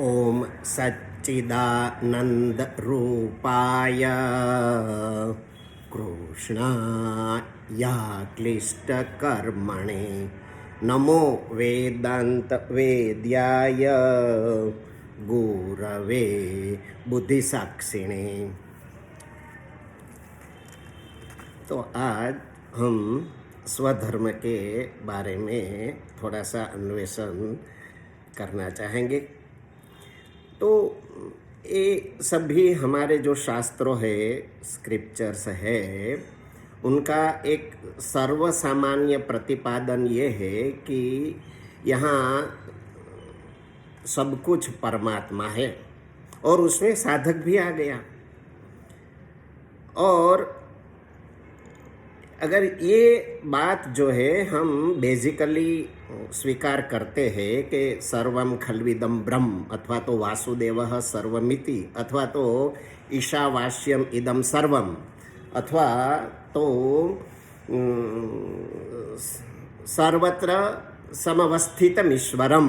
ओम सच्चिदानंद रूपाय कृष्णाय क्लिष्टकर्मणे नमो वेदांत वेद्याय गुरवे बुद्धिसाक्षिणे। तो आज हम स्वधर्म के बारे में थोड़ा सा अन्वेषण करना चाहेंगे। तो ये सभी हमारे जो शास्त्रों है, स्क्रिप्चर्स है, उनका एक सर्वसामान्य प्रतिपादन ये है कि यहाँ सब कुछ परमात्मा है और उसमें साधक भी आ गया। और अगर ये बात जो है हम बेसिकली स्वीकार करते हैं कि सर्वम खल्विदम ब्रह्म अथवा तो वासुदेवः सर्वमिति अथवा तो ईशावास्यम इदम सर्वम अथवा तो सर्वत्र समवस्थितम ईश्वरम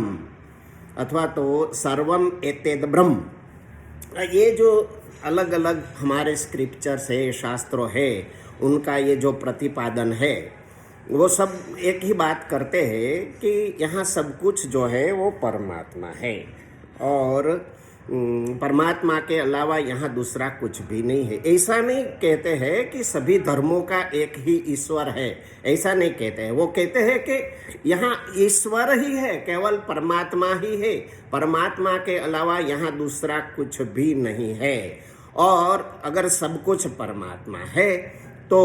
अथवा तो सर्वम एतेद ब्रह्म, ये जो अलग अलग हमारे स्क्रिप्चर्स है, शास्त्रों है, उनका ये जो प्रतिपादन है वो सब एक ही बात करते हैं कि यहाँ सब कुछ जो है वो परमात्मा है और परमात्मा के अलावा यहाँ दूसरा कुछ भी नहीं है। ऐसा नहीं कहते हैं कि सभी धर्मों का एक ही ईश्वर है, ऐसा नहीं कहते हैं। वो कहते हैं कि यहाँ ईश्वर ही है, केवल परमात्मा ही है, परमात्मा के अलावा यहाँ दूसरा कुछ भी नहीं है। और अगर सब कुछ परमात्मा है तो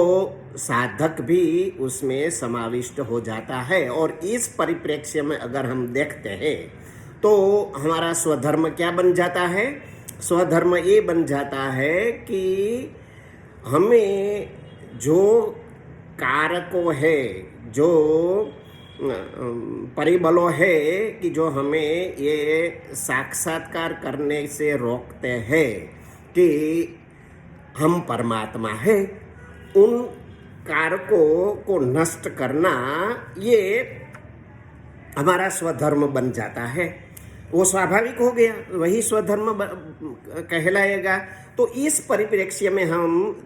साधक भी उसमें समाविष्ट हो जाता है। और इस परिप्रेक्ष्य में अगर हम देखते हैं तो हमारा स्वधर्म क्या बन जाता है? स्वधर्म ये बन जाता है कि हमें जो कारकों है, जो परिबलों है कि जो हमें ये साक्षात्कार करने से रोकते हैं कि हम परमात्मा है, उन कारकों को नष्ट करना ये हमारा स्वधर्म बन जाता है। वो स्वाभाविक हो गया, वही स्वधर्म कहलाएगा। तो इस परिप्रेक्ष्य में हम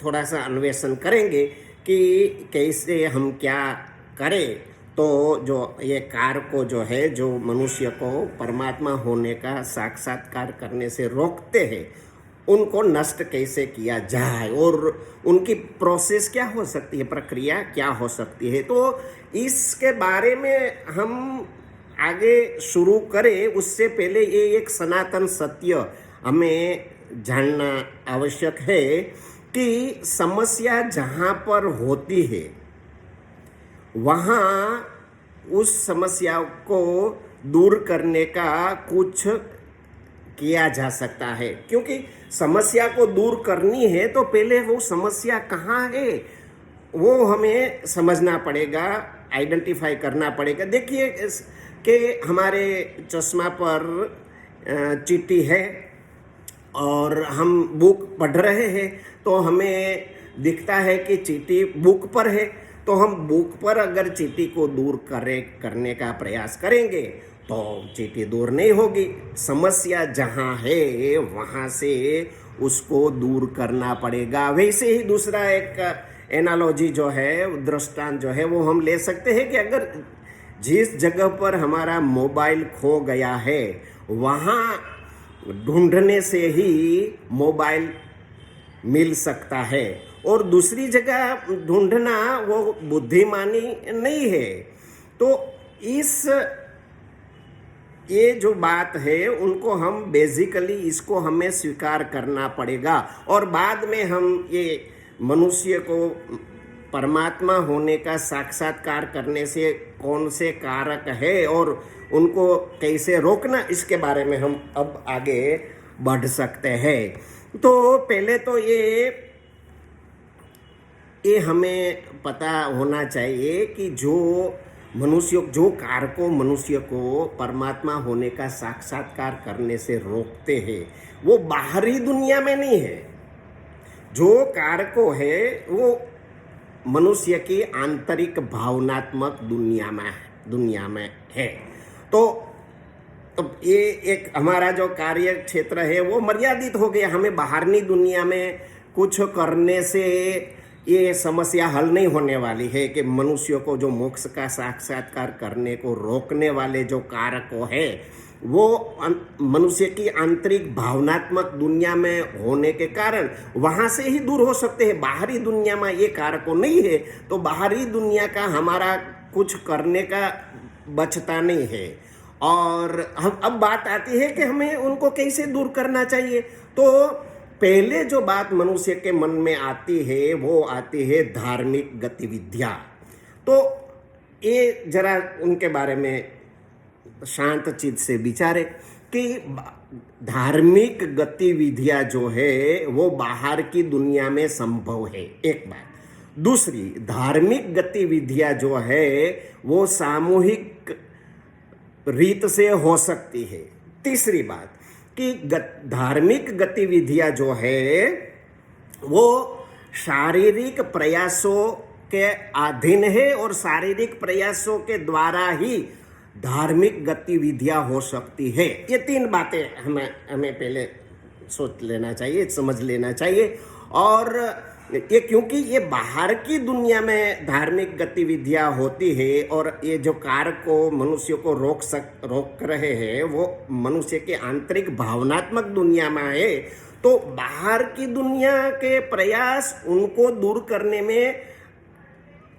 थोड़ा सा अन्वेषण करेंगे कि कैसे हम क्या करें तो जो ये कारकों जो है, जो मनुष्य को परमात्मा होने का साक्षात्कार करने से रोकते हैं, उनको नष्ट कैसे किया जाए और उनकी प्रोसेस क्या हो सकती है, प्रक्रिया क्या हो सकती है। तो इसके बारे में हम आगे शुरू करें उससे पहले ये एक सनातन सत्य हमें जानना आवश्यक है कि समस्या जहाँ पर होती है वहाँ उस समस्या को दूर करने का कुछ किया जा सकता है। क्योंकि समस्या को दूर करनी है तो पहले वो समस्या कहाँ है वो हमें समझना पड़ेगा, आइडेंटिफाई करना पड़ेगा। देखिए कि हमारे चश्मा पर चींटी है और हम बुक पढ़ रहे हैं तो हमें दिखता है कि चींटी बुक पर है, तो हम बुक पर अगर चींटी को दूर करने का प्रयास करेंगे तो चींटी दूर नहीं होगी। समस्या जहाँ है वहाँ से उसको दूर करना पड़ेगा। वैसे ही दूसरा एक एनालॉजी जो है, दृष्टांत जो है, वो हम ले सकते हैं कि अगर जिस जगह पर हमारा मोबाइल खो गया है वहाँ ढूंढने से ही मोबाइल मिल सकता है और दूसरी जगह ढूंढना वो बुद्धिमानी नहीं है। तो ये जो बात है उनको हम बेसिकली इसको हमें स्वीकार करना पड़ेगा और बाद में हम ये मनुष्य को परमात्मा होने का साक्षात्कार करने से कौन से कारक है और उनको कैसे रोकना, इसके बारे में हम अब आगे बढ़ सकते हैं। तो पहले तो ये हमें पता होना चाहिए कि जो कारकों मनुष्य को परमात्मा होने का साक्षात्कार करने से रोकते हैं वो बाहरी दुनिया में नहीं है। जो कारकों है वो मनुष्य की आंतरिक भावनात्मक दुनिया में है। तो तो ये एक हमारा जो कार्य क्षेत्र है वो मर्यादित हो गया। हमें बाहरनी दुनिया में कुछ करने से ये समस्या हल नहीं होने वाली है कि मनुष्यों को जो मोक्ष का साक्षात्कार करने को रोकने वाले जो कारकों है वो मनुष्य की आंतरिक भावनात्मक दुनिया में होने के कारण वहाँ से ही दूर हो सकते हैं। बाहरी दुनिया में ये कारकों नहीं है तो बाहरी दुनिया का हमारा कुछ करने का बचता नहीं है। और हम अब बात आती है कि हमें उनको कैसे दूर करना चाहिए। तो पहले जो बात मनुष्य के मन में आती है वो आती है धार्मिक गतिविधियाँ। तो ये जरा उनके बारे में शांत चित्त से विचारे कि धार्मिक गतिविधियाँ जो है वो बाहर की दुनिया में संभव है, एक बात। दूसरी, धार्मिक गतिविधियाँ जो है वो सामूहिक रीत से हो सकती है। तीसरी बात कि धार्मिक गतिविधियां जो है वो शारीरिक प्रयासों के अधीन है और शारीरिक प्रयासों के द्वारा ही धार्मिक गतिविधियां हो सकती है। ये तीन बातें हमें पहले सोच लेना चाहिए, समझ लेना चाहिए। और ये क्योंकि ये बाहर की दुनिया में धार्मिक गतिविधियां होती है और ये जो कारक को मनुष्य को रोक रहे हैं वो मनुष्य के आंतरिक भावनात्मक दुनिया में है, तो बाहर की दुनिया के प्रयास उनको दूर करने में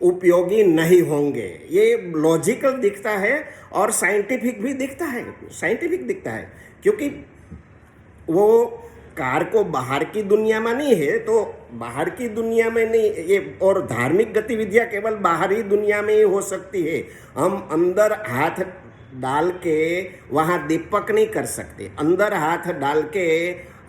उपयोगी नहीं होंगे। ये लॉजिकल दिखता है और साइंटिफिक भी दिखता है, साइंटिफिक दिखता है, क्योंकि वो कार को बाहर की दुनिया में नहीं है तो बाहर की दुनिया में नहीं ये, और धार्मिक गतिविधियां केवल बाहरी दुनिया में ही हो सकती है। हम अंदर हाथ डाल के वहाँ दीपक नहीं कर सकते, अंदर हाथ डाल के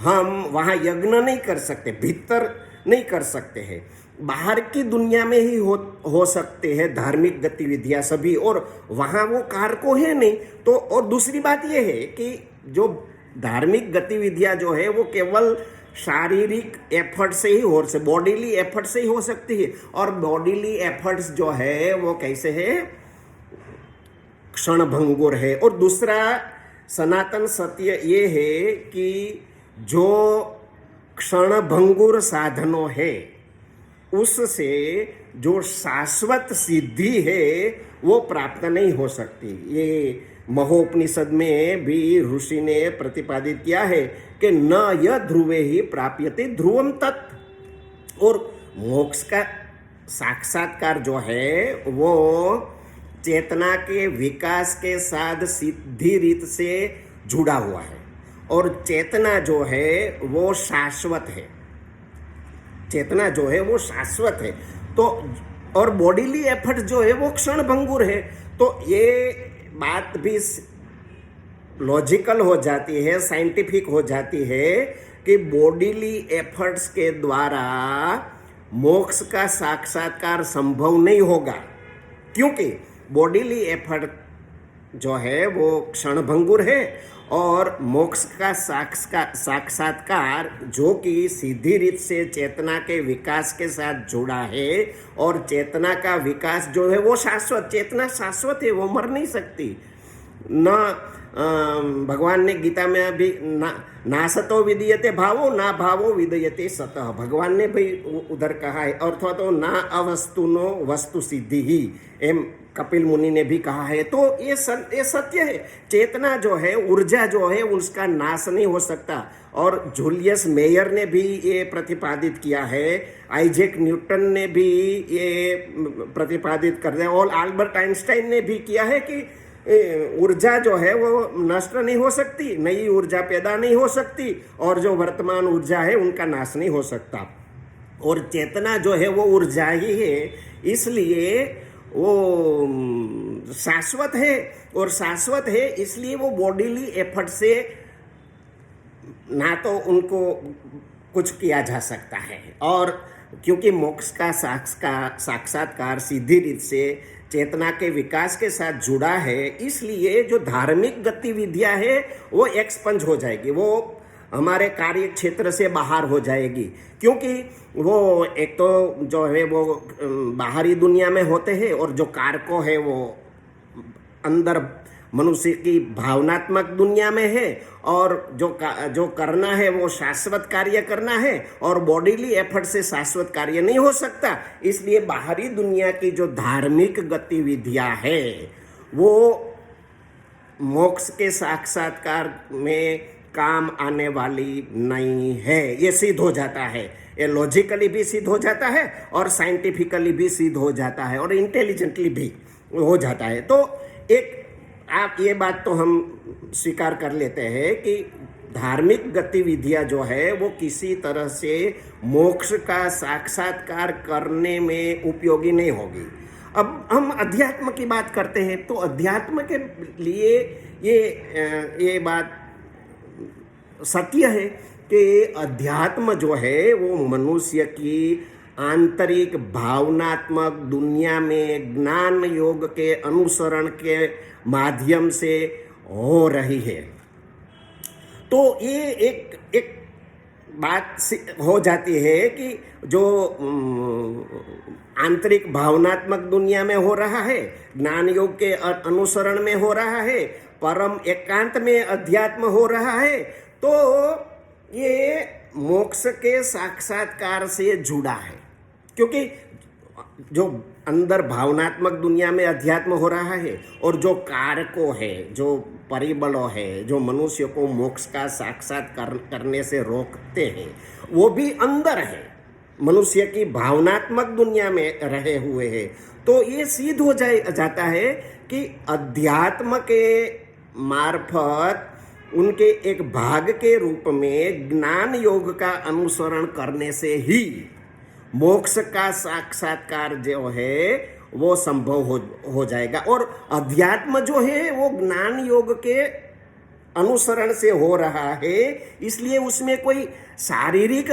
हम वहाँ यज्ञ नहीं कर सकते, भीतर नहीं कर सकते हैं। बाहर की दुनिया में ही हो सकते हैं धार्मिक गतिविधियां सभी, और वहाँ वो कार को है नहीं। तो और दूसरी बात ये है कि जो धार्मिक गतिविधियां जो है वो केवल शारीरिक एफर्ट से ही हो सकती, बॉडीली एफर्ट से ही हो सकती है। और बॉडीली एफर्ट्स जो है वो कैसे है, क्षणभंगुर है। और दूसरा सनातन सत्य ये है कि जो क्षणभंगुर साधनों है उससे जो शाश्वत सिद्धि है वो प्राप्त नहीं हो सकती। ये महोपनिषद में भी ऋषि ने प्रतिपादित किया है कि न यह ध्रुवे ही प्राप्यते ध्रुवम तत्। और मोक्ष का साक्षात्कार जो है वो चेतना के विकास के साथ सीधी रीत से जुड़ा हुआ है, और चेतना जो है वो शाश्वत है, चेतना जो है वो शाश्वत है। तो और बॉडीली एफर्ट जो है वो क्षणभंगुर है। तो ये बात भी लॉजिकल हो जाती है, साइंटिफिक हो जाती है कि बॉडीली एफर्ट्स के द्वारा मोक्ष का साक्षात्कार संभव नहीं होगा, क्योंकि बॉडीली एफर्ट जो है वो क्षणभंगुर है और मोक्ष का साक्षात्कार जो कि सीधी रीत से चेतना के विकास के साथ जुड़ा है, और चेतना का विकास जो है वो शाश्वत, चेतना शाश्वत है, वो मर नहीं सकती। न भगवान ने गीता में अभी ना सतो विदीयते भावो ना भावो विदयते सतः, भगवान ने भी उधर कहा है। अथवा तो ना अवस्तुनो वस्तु सिद्धि ही, एम कपिल मुनि ने भी कहा है। तो ये सत्य है, चेतना जो है, ऊर्जा जो है उसका नाश नहीं हो सकता। और जूलियस मेयर ने भी ये प्रतिपादित किया है, आइजैक न्यूटन ने भी ये प्रतिपादित कर दिया, और अल्बर्ट आइंस्टाइन ने भी किया है कि ऊर्जा जो है वो नष्ट नहीं हो सकती, नई ऊर्जा पैदा नहीं हो सकती, और जो वर्तमान ऊर्जा है उनका नाश नहीं हो सकता। और चेतना जो है वो ऊर्जा ही है, इसलिए वो शाश्वत है, और शाश्वत है इसलिए वो बॉडीली एफर्ट से ना तो उनको कुछ किया जा सकता है। और क्योंकि मोक्ष का साक्षात्कार सीधी रीत से चेतना के विकास के साथ जुड़ा है, इसलिए जो धार्मिक गतिविधियां है वो एक्सपंज हो जाएगी, वो हमारे कार्य क्षेत्र से बाहर हो जाएगी। क्योंकि वो एक तो जो है वो बाहरी दुनिया में होते हैं, और जो कारकों है वो अंदर मनुष्य की भावनात्मक दुनिया में है, और जो करना है वो शाश्वत कार्य करना है, और बॉडीली एफर्ट से शाश्वत कार्य नहीं हो सकता। इसलिए बाहरी दुनिया की जो धार्मिक गतिविधियां है वो मोक्ष के साक्षात्कार में काम आने वाली नहीं है। ये सिद्ध हो जाता है, ये लॉजिकली भी सिद्ध हो जाता है और साइंटिफिकली भी सिद्ध हो जाता है और इंटेलिजेंटली भी हो जाता है। तो एक आप ये बात तो हम स्वीकार कर लेते हैं कि धार्मिक गतिविधियां जो है वो किसी तरह से मोक्ष का साक्षात्कार करने में उपयोगी नहीं होगी। अब हम अध्यात्म की बात करते हैं, तो अध्यात्म के लिए ये बात सत्य है कि अध्यात्म जो है वो मनुष्य की आंतरिक भावनात्मक दुनिया में ज्ञान योग के अनुसरण के माध्यम से हो रही है। तो ये एक बात हो जाती है कि जो आंतरिक भावनात्मक दुनिया में हो रहा है, ज्ञान योग के अनुसरण में हो रहा है, परम एकांत में अध्यात्म हो रहा है, तो ये मोक्ष के साक्षात्कार से जुड़ा है। क्योंकि जो अंदर भावनात्मक दुनिया में अध्यात्म हो रहा है और जो कारकों है, जो परिबलों है, जो मनुष्य को मोक्ष का साक्षात्कार करने से रोकते हैं, वो भी अंदर है, मनुष्य की भावनात्मक दुनिया में रहे हुए हैं। तो ये सिद्ध हो जाता है कि अध्यात्म के मार्फत उनके एक भाग के रूप में ज्ञान योग का अनुसरण करने से ही मोक्ष का साक्षात्कार जो है वो संभव हो जाएगा। और अध्यात्म जो है वो ज्ञान योग के अनुसरण से हो रहा है, इसलिए उसमें कोई शारीरिक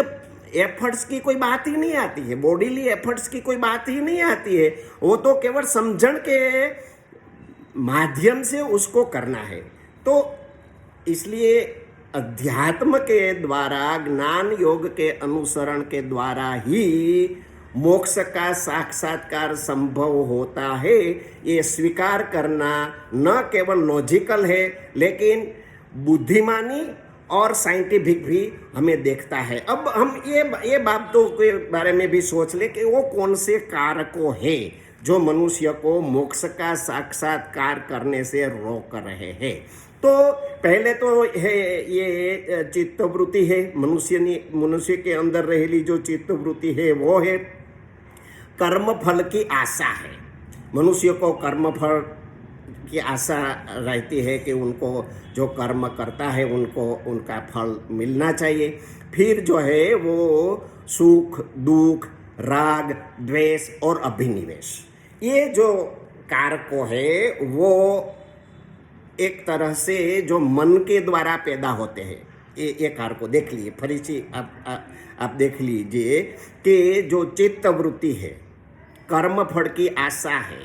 एफर्ट्स की कोई बात ही नहीं आती है, बॉडीली एफर्ट्स की कोई बात ही नहीं आती है। वो तो केवल समझण के माध्यम से उसको करना है। तो इसलिए अध्यात्म के द्वारा, ज्ञान योग के अनुसरण के द्वारा ही मोक्ष का साक्षात्कार संभव होता है। ये स्वीकार करना न केवल लॉजिकल है, लेकिन बुद्धिमानी और साइंटिफिक भी हमें देखता है। अब हम ये बातों के बारे में भी सोच ले कि वो कौन से कारकों है जो मनुष्य को मोक्ष का साक्षात्कार करने से रोक रहे हैं। तो पहले तो है ये चित्तवृत्ति है, मनुष्य के अंदर रहेली जो चित्तवृत्ति है वो है कर्म फल की आशा है। मनुष्य को कर्म फल की आशा रहती है कि उनको जो कर्म करता है उनको उनका फल मिलना चाहिए। फिर जो है वो सुख दुख, राग द्वेष और अभिनिवेश, ये जो कारकों है वो एक तरह से जो मन के द्वारा पैदा होते हैं। ये कारकों देख लीजिए, फिर से आप देख लीजिए कि जो चित्त वृत्ति है, कर्म फल की आशा है,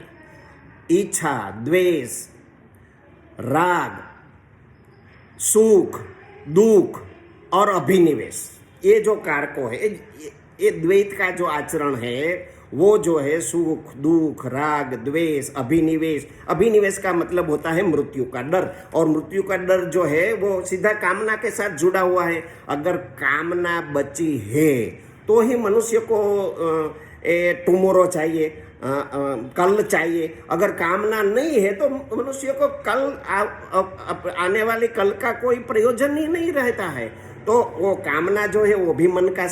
इच्छा, द्वेष, राग, सुख दुख और अभिनिवेश, ये जो कारकों है, ये द्वैत का जो आचरण है वो जो है सुख दुख राग द्वेष अभिनिवेश। अभिनिवेश का मतलब होता है मृत्यु का डर, और मृत्यु का डर जो है वो सीधा कामना के साथ जुड़ा हुआ है। अगर कामना बची है तो ही मनुष्य को टुमारो चाहिए, कल चाहिए। अगर कामना नहीं है तो मनुष्य को कल आने वाले कल का कोई प्रयोजन ही नहीं रहता है। तो वो कामना जो है वो भी मन का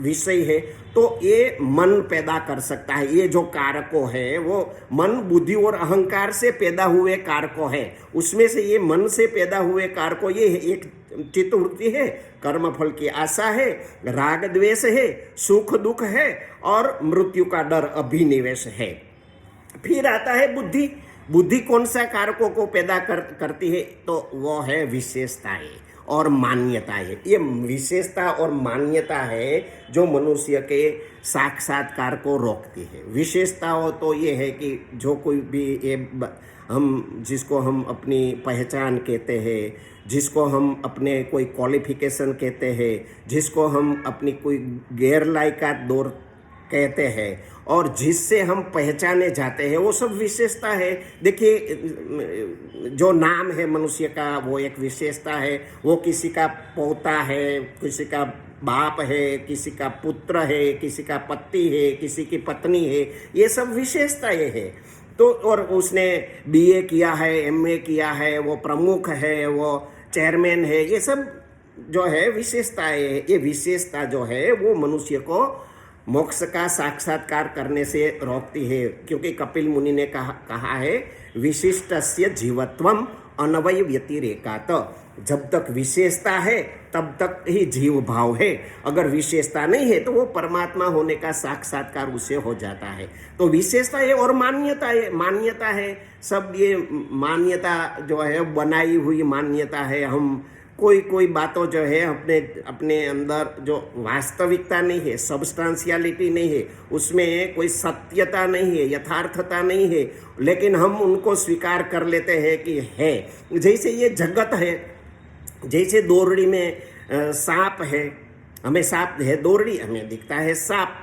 विषय है, तो ये मन पैदा कर सकता है। ये जो कारकों है वो मन बुद्धि और अहंकार से पैदा हुए कारकों है। उसमें से ये मन से पैदा हुए कारकों ये एक चित्तवृत्ति है, कर्म फल की आशा है, राग द्वेष है, सुख दुख है और मृत्यु का डर अभिनिवेश है। फिर आता है बुद्धि। बुद्धि कौन सा कारकों को पैदा करती है? तो वो है विशेषताएं और मान्यताएं। ये विशेषता और मान्यता है जो मनुष्य के साक्षात्कार को रोकती है। विशेषताओं तो ये है कि जो कोई भी ये जिसको हम अपनी पहचान कहते हैं, जिसको हम अपने कोई क्वालिफिकेशन कहते हैं, जिसको हम अपनी कोई गैर लायकात कहते हैं और जिससे हम पहचाने जाते हैं वो सब विशेषता है। देखिए जो नाम है मनुष्य का वो एक विशेषता है, वो किसी का पोता है, किसी का बाप है, किसी का पुत्र है, किसी का पति है, किसी की पत्नी है, ये सब विशेषताएं है। तो और उसने बीए किया है, एमए किया है, वो प्रमुख है, वो चेयरमैन है, ये सब जो है विशेषताएं है। ये विशेषता जो है वो मनुष्य को मोक्ष का साक्षात्कार करने से रोकती है, क्योंकि कपिल मुनि ने कहा है विशिष्टस्य जीवत्वम अनवय व्यतिरेकात। जब तक विशेषता है तब तक ही जीव भाव है, अगर विशेषता नहीं है तो वो परमात्मा होने का साक्षात्कार उसे हो जाता है। तो विशेषता है और मान्यता है सब। ये मान्यता जो है बनाई हुई मान्यता है। हम कोई बातों जो है अपने अंदर जो वास्तविकता नहीं है, सब्सटेंशियलिटी नहीं है, उसमें कोई सत्यता नहीं है, यथार्थता नहीं है, लेकिन हम उनको स्वीकार कर लेते हैं कि है। जैसे ये जगत है, जैसे दोरड़ी में सांप है, हमें सांप है, दोरड़ी हमें दिखता है सांप।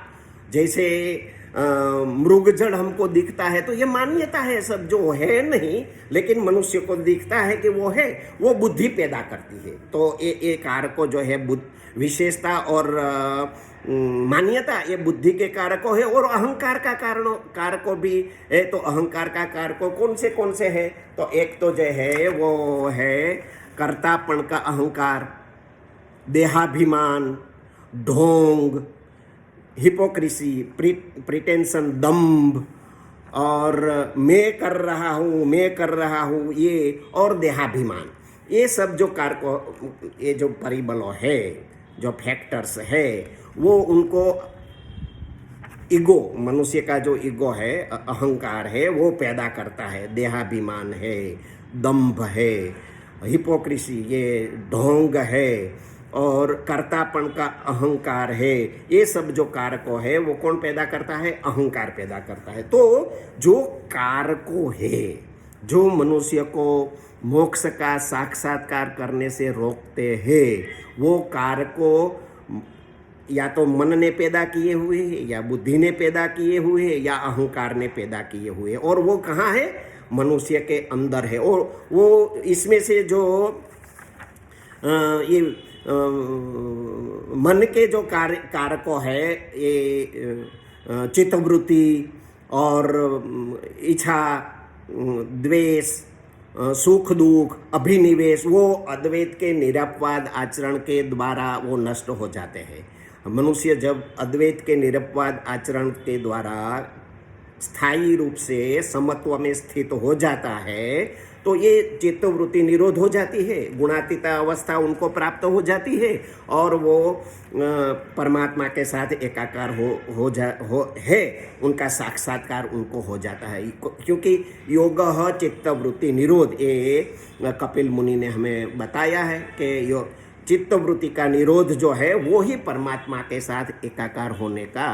जैसे मृगजड़ हमको दिखता है, तो ये मान्यता है सब, जो है नहीं लेकिन मनुष्य को दिखता है कि वो है, वो बुद्धि पैदा करती है। तो ये कारको जो है विशेषता और मान्यता, ये बुद्धि के कारकों है। और अहंकार का कारकों भी है। तो अहंकार का कारकों कौन से है? तो एक तो जो है वो है कर्तापन का अहंकार, देहाभिमान, ढोंग, हिपोक्रेसी, प्रिटेंशन, दम्भ, और मैं कर रहा हूँ ये, और देहाभिमान, ये सब जो कारकों, ये जो परिबलों है, जो फैक्टर्स है, वो उनको ईगो, मनुष्य का जो ईगो है, अहंकार है, वो पैदा करता है। देहाभिमान है, दम्भ है, हिपोक्रेसी, ये ढोंग है, और कर्तापन का अहंकार है। ये सब जो कारकों है वो कौन पैदा करता है? अहंकार पैदा करता है। तो जो कारकों है जो मनुष्य को मोक्ष का साक्षात्कार करने से रोकते हैं, वो कारकों या तो मन ने पैदा किए हुए हैं, या बुद्धि ने पैदा किए हुए हैं, या अहंकार ने पैदा किए हुए हैं। और वो कहाँ है? मनुष्य के अंदर है। और वो इसमें से जो ये मन के जो कारकों है, ये चित्तवृत्ति और इच्छा, द्वेष, सुख दुख, अभिनिवेश, वो अद्वैत के निरपवाद आचरण के द्वारा वो नष्ट हो जाते हैं। मनुष्य जब अद्वैत के निरपवाद आचरण के द्वारा स्थायी रूप से समत्व में स्थित हो जाता है, तो ये चित्तवृत्ति निरोध हो जाती है, गुणातीता अवस्था उनको प्राप्त हो जाती है, और वो परमात्मा के साथ एकाकार है, उनका साक्षात्कार उनको हो जाता है। क्योंकि योगः चित्तवृत्ति निरोध, ये कपिल मुनि ने हमें बताया है कि चित्तवृत्ति का निरोध जो है वो ही परमात्मा के साथ एकाकार होने का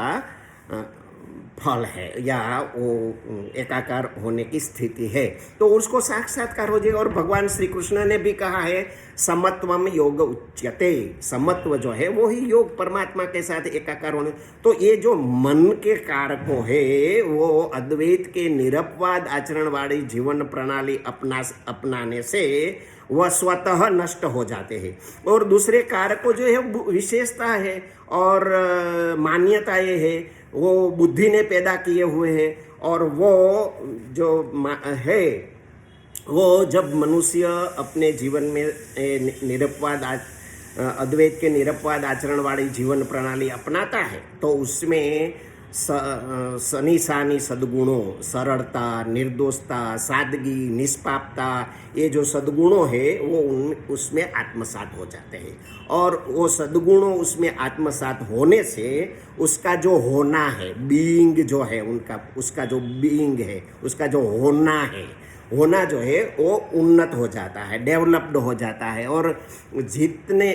फल है, या वो एकाकार होने की स्थिति है। तो उसको साक्षात्कार हो जाए। और भगवान श्री कृष्ण ने भी कहा है समत्वम योग उच्यते, समत्व जो है वो ही योग, परमात्मा के साथ एकाकार होने। तो ये जो मन के कारकों है वो अद्वैत के निरपवाद आचरण वाली जीवन प्रणाली अपनाने से वह स्वतः नष्ट हो जाते हैं। और दूसरे कारकों जो है विशेषता है और मान्यताएं है, वो बुद्धि ने पैदा किए हुए हैं। और वो जो है वो जब मनुष्य अपने जीवन में निरपवाद अद्वैत के निरपवाद आचरण वाली जीवन प्रणाली अपनाता है, तो उसमें सनी सानी सद्गुणों, सरलता, निर्दोषता, सादगी, निष्पापता, ये जो सद्गुणों है वो उसमें आत्मसात हो जाते हैं। और वो सद्गुणों उसमें आत्मसात होने से उसका जो होना है, बीइंग जो है उनका, उसका जो बीइंग है, उसका जो होना जो है वो उन्नत हो जाता है, डेवलप्ड हो जाता है। और जितने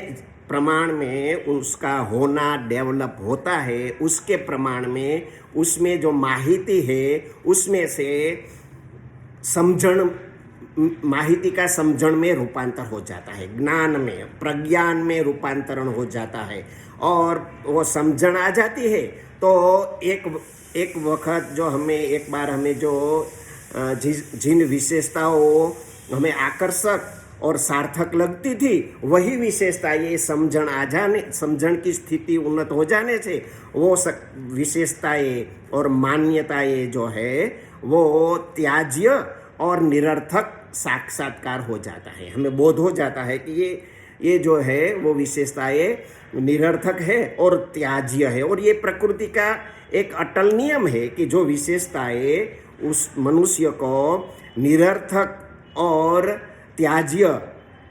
प्रमाण में उसका होना डेवलप होता है, उसके प्रमाण में उसमें जो माहिती है उसमें से समझण माहिती का समझण में रूपांतर हो जाता है, ज्ञान में प्रज्ञान में रूपांतरण हो जाता है और वो समझण आ जाती है। तो एक वक्त जो हमें एक बार हमें जो जिन विशेषताओं हमें आकर्षक और सार्थक लगती थी वही विशेषता ये समझण की स्थिति उन्नत हो जाने से वो विशेषताएं और मान्यताएं जो है वो त्याज्य और निरर्थक साक्षात्कार हो जाता है। हमें बोध हो जाता है कि ये जो है वो विशेषताएं निरर्थक है और त्याज्य है। और ये प्रकृति का एक अटल नियम है कि जो विशेषताएं उस मनुष्य को निरर्थक और त्याज्य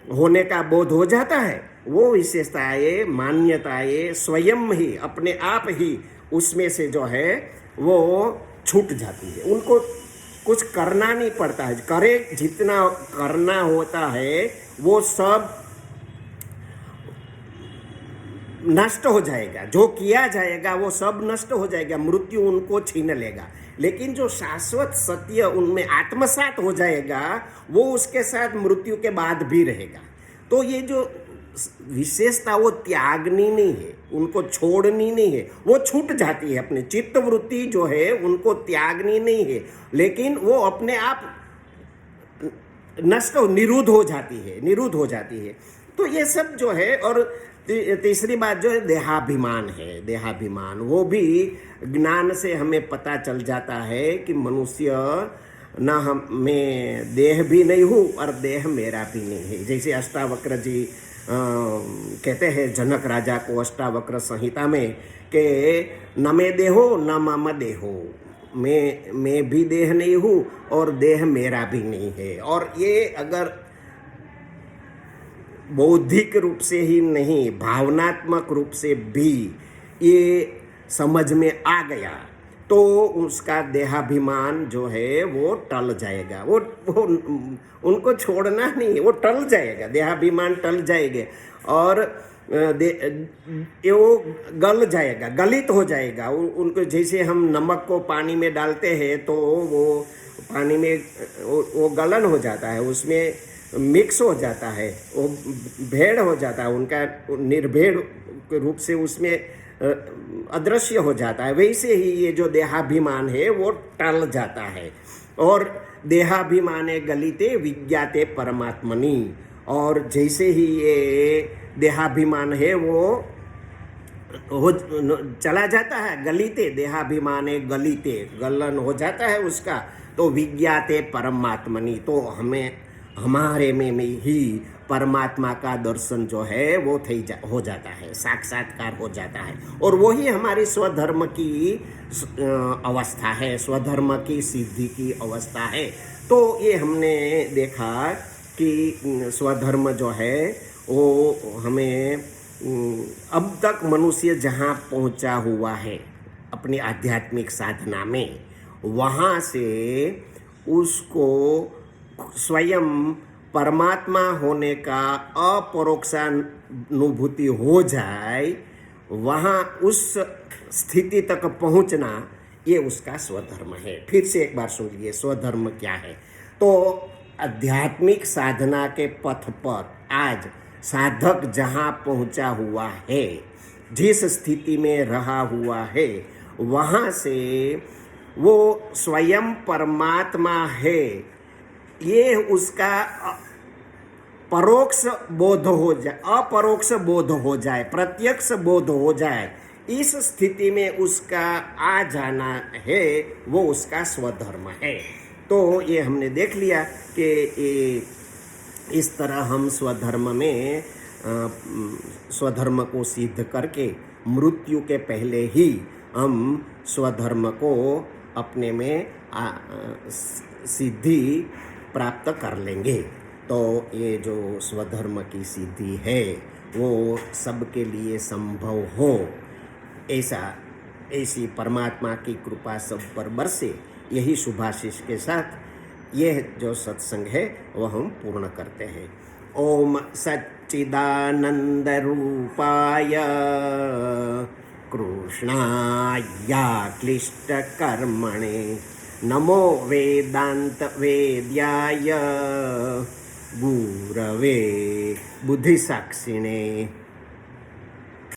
होने का बोध हो जाता है, वो विशेषताएं मान्यताएं स्वयं ही अपने आप ही उसमें से जो है वो छूट जाती है। उनको कुछ करना नहीं पड़ता है, करे जितना करना होता है वो सब नष्ट हो जाएगा, जो किया जाएगा वो सब नष्ट हो जाएगा, मृत्यु उनको छीन लेगा। लेकिन जो शाश्वत सत्य उनमें आत्मसात हो जाएगा वो उसके साथ मृत्यु के बाद भी रहेगा। तो ये जो विशेषता वो त्यागनी नहीं है, उनको छोड़नी नहीं है, वो छूट जाती है। अपने चित्त वृत्ति जो है उनको त्यागनी नहीं है, लेकिन वो अपने आप नष्ट निरुद्ध हो जाती है। तो ये सब जो है। और तीसरी बात जो है देहाभिमान है। देहाभिमान वो भी ज्ञान से हमें पता चल जाता है कि मनुष्य न मैं देह भी नहीं हूँ और देह मेरा भी नहीं है। जैसे अष्टावक्र जी कहते हैं जनक राजा को अष्टावक्र संहिता में कि न मैं देहो न मम देहो, मैं भी देह नहीं हूँ और देह मेरा भी नहीं है। और ये अगर बौद्धिक रूप से ही नहीं भावनात्मक रूप से भी ये समझ में आ गया तो उसका देहाभिमान जो है वो टल जाएगा। वो उनको छोड़ना नहीं, वो टल जाएगा, देहाभिमान टल जाएंगे और वो गल जाएगा, गलित हो जाएगा। उनको जैसे हम नमक को पानी में डालते हैं तो वो पानी में वो गलन हो जाता है, उसमें मिक्स हो जाता है, वो भेड़ हो जाता है, उनका निर्भेड़ रूप से उसमें अदृश्य हो जाता है। वैसे ही ये जो देहाभिमान है वो टल जाता है। और देहाभिमाने गलिते विज्ञाते परमात्मनि, और जैसे ही ये देहाभिमान है वो चला जाता है, गलिते देहाभिमाने गलिते गलन हो जाता है उसका, तो विज्ञाते परमात्मनि, तो हमें हमारे में ही परमात्मा का दर्शन जो है वो हो जाता है, साक्षात्कार हो जाता है। और वही हमारी स्वधर्म की अवस्था है, स्वधर्म की सिद्धि की अवस्था है। तो ये हमने देखा कि स्वधर्म जो है वो हमें अब तक मनुष्य जहाँ पहुँचा हुआ है अपनी आध्यात्मिक साधना में, वहाँ से उसको स्वयं परमात्मा होने का अपरोक्षानुभूति हो जाए, वहाँ उस स्थिति तक पहुँचना ये उसका स्वधर्म है। फिर से एक बार सुन लीजिए स्वधर्म क्या है। तो आध्यात्मिक साधना के पथ पर आज साधक जहाँ पहुँचा हुआ है, जिस स्थिति में रहा हुआ है, वहाँ से वो स्वयं परमात्मा है ये उसका परोक्ष बोध हो जाए, अपरोक्ष बोध हो जाए, प्रत्यक्ष बोध हो जाए, इस स्थिति में उसका आ जाना है, वो उसका स्वधर्म है। तो ये हमने देख लिया कि इस तरह हम स्वधर्म में स्वधर्म को सिद्ध करके मृत्यु के पहले ही हम स्वधर्म को अपने में सिद्धि प्राप्त कर लेंगे। तो ये जो स्वधर्म की सिद्धि है वो सबके लिए संभव हो, ऐसी परमात्मा की कृपा सब पर बरसे, यही शुभाशीष के साथ यह जो सत्संग है वह हम पूर्ण करते हैं। ओम सच्चिदानंद रूपाय कृष्णाय क्लिष्ट कर्मणे नमो वेदांत वेद्याय गुरवे बुद्धिसाक्षिणे